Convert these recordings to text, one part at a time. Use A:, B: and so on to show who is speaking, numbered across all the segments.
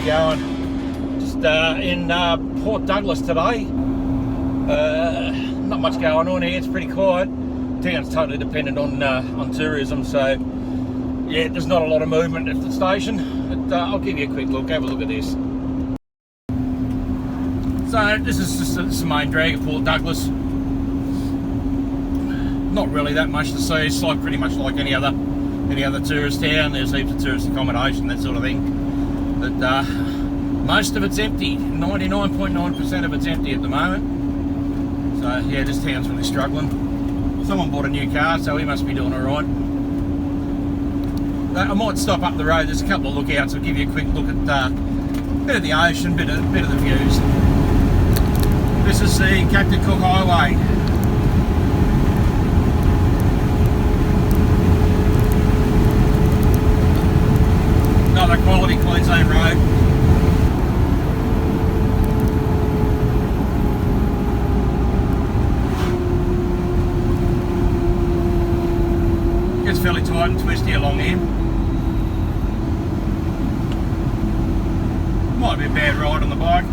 A: you going? Just in Port Douglas today. Not much going on here, it's pretty quiet. Town's totally dependent on tourism, so yeah, there's not a lot of movement at the station. But I'll give you a quick look, have a look at this. So this is just the main drag of Port Douglas. Not really that much to see. It's like pretty much like any other tourist town. There's heaps of tourist accommodation, that sort of thing. But most of it's empty. 99.9% of it's empty at the moment. So yeah, this town's really struggling. Someone bought a new car, so he must be doing all right. I might stop up the road. There's a couple of lookouts. I'll give you a quick look at a bit of the ocean, bit of the views. This is the Captain Cook Highway. Another quality Queensland road. Gets fairly tight and twisty along here. Might be a bad ride on the bike.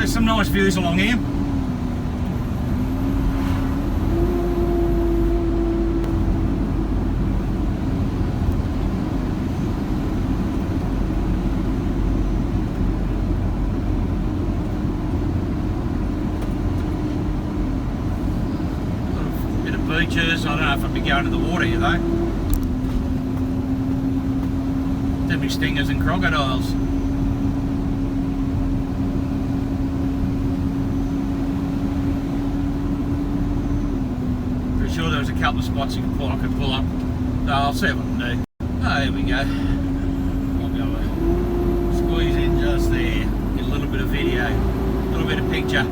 A: Some nice views along here. A bit of beaches. I don't know if I'd be going to the water here though. There'd be stingers and crocodiles. Sure, there was a couple of spots I could pull up. So I'll see what I can do. Oh, here we go. I'll go squeeze in just there. Get a little bit of video, a little bit of picture.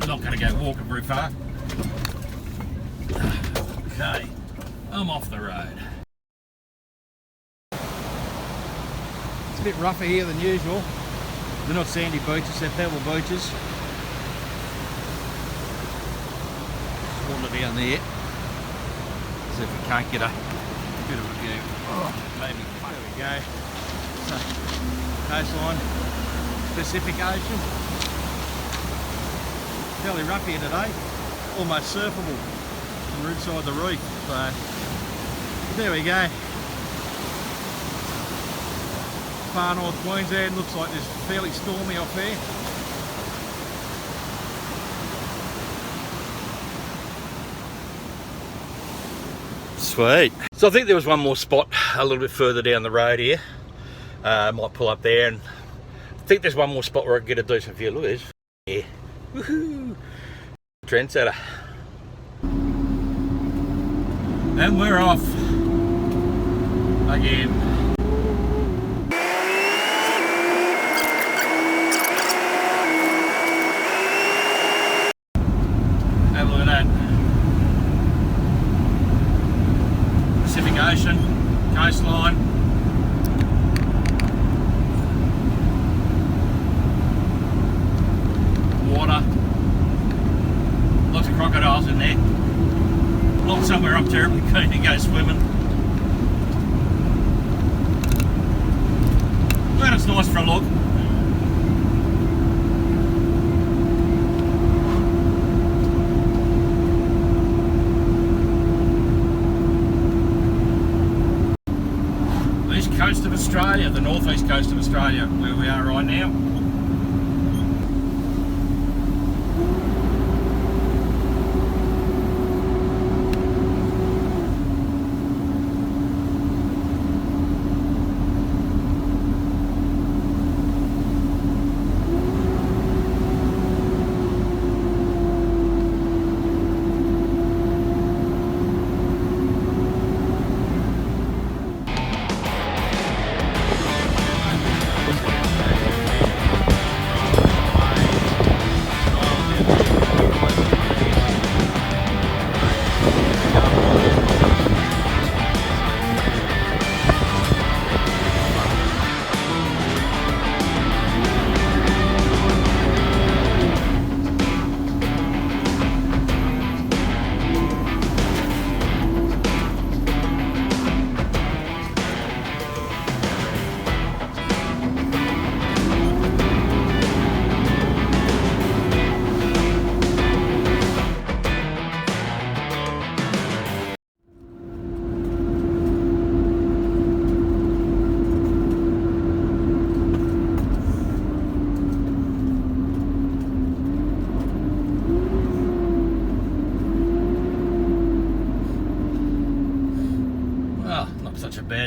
A: I'm not going to go walking very far. Okay, I'm off the road. It's a bit rougher here than usual. They're not sandy beaches, they're pebble beaches. Just wander down there. See if we can't get a bit of a view. Oh, maybe. There we go. So, coastline, Pacific Ocean. Fairly rough here today. Almost surfable. And we're inside the reef. So, there we go. Far North Queensland, looks like it's fairly stormy off there. Sweet. So I think there was one more spot a little bit further down the road here. Might pull up there, and I think there's one more spot where I can get a decent view. Look at this. Yeah. Woohoo! Trendsetter. And we're off again. Pacific Ocean, coastline. Water. Lots of crocodiles in there. Not somewhere I'm terribly keen to go swimming. But it's nice for a look. Coast of Australia, the northeast coast of Australia, where we are right now.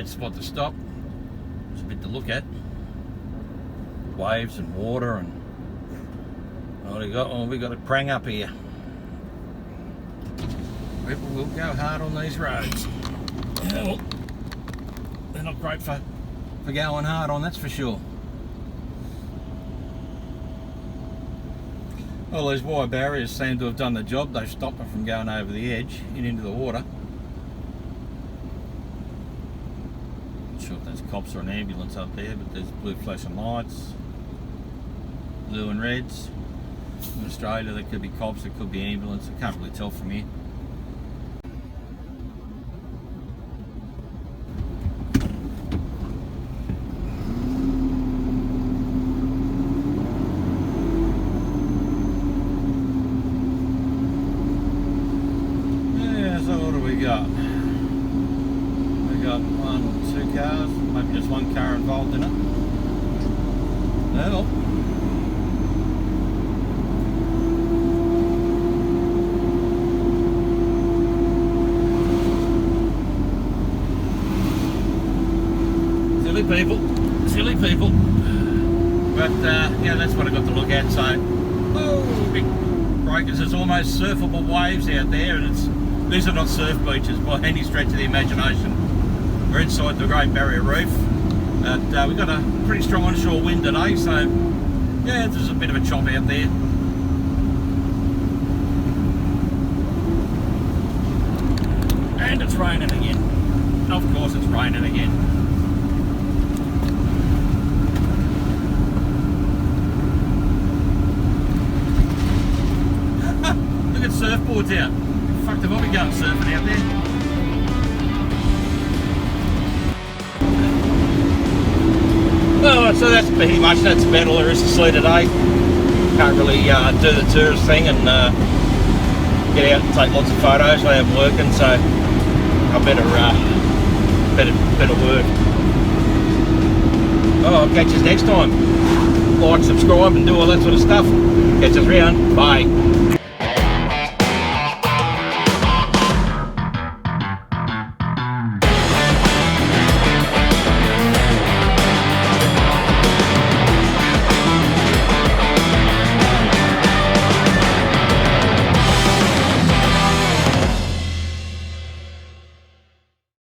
A: good spot to stop. There's a bit to look at. Waves and water and what we got? Oh, we got a prang up here. People will go hard on these roads. Well, they're not great for going hard on, that's for sure. Well, these wire barriers seem to have done the job. They've stopped them from going over the edge and into the water. Not sure if there's cops or an ambulance up there, but there's blue flashing lights, blue and reds. In Australia there could be cops, there could be ambulance. I can't really tell from here. We got 1 or 2 cars, maybe just 1 car involved in it. Well, silly people. But yeah, that's what I got to look at. So, oh, big breakers. There's almost surfable waves out there, and these are not surf beaches by any stretch of the imagination. We're inside the Great Barrier Reef, but we've got a pretty strong onshore wind today, so yeah, there's a bit of a chop out there. And it's raining again. Of course it's raining again. Look at surfboards out. Fuck, they've all been going surfing out there. Oh, so that's pretty much, that's about all there is to see today. Can't really do the tourist thing and get out and take lots of photos. I am working, so I better work. Oh, I'll catch you next time. Like, subscribe and do all that sort of stuff. Catch us around. Bye.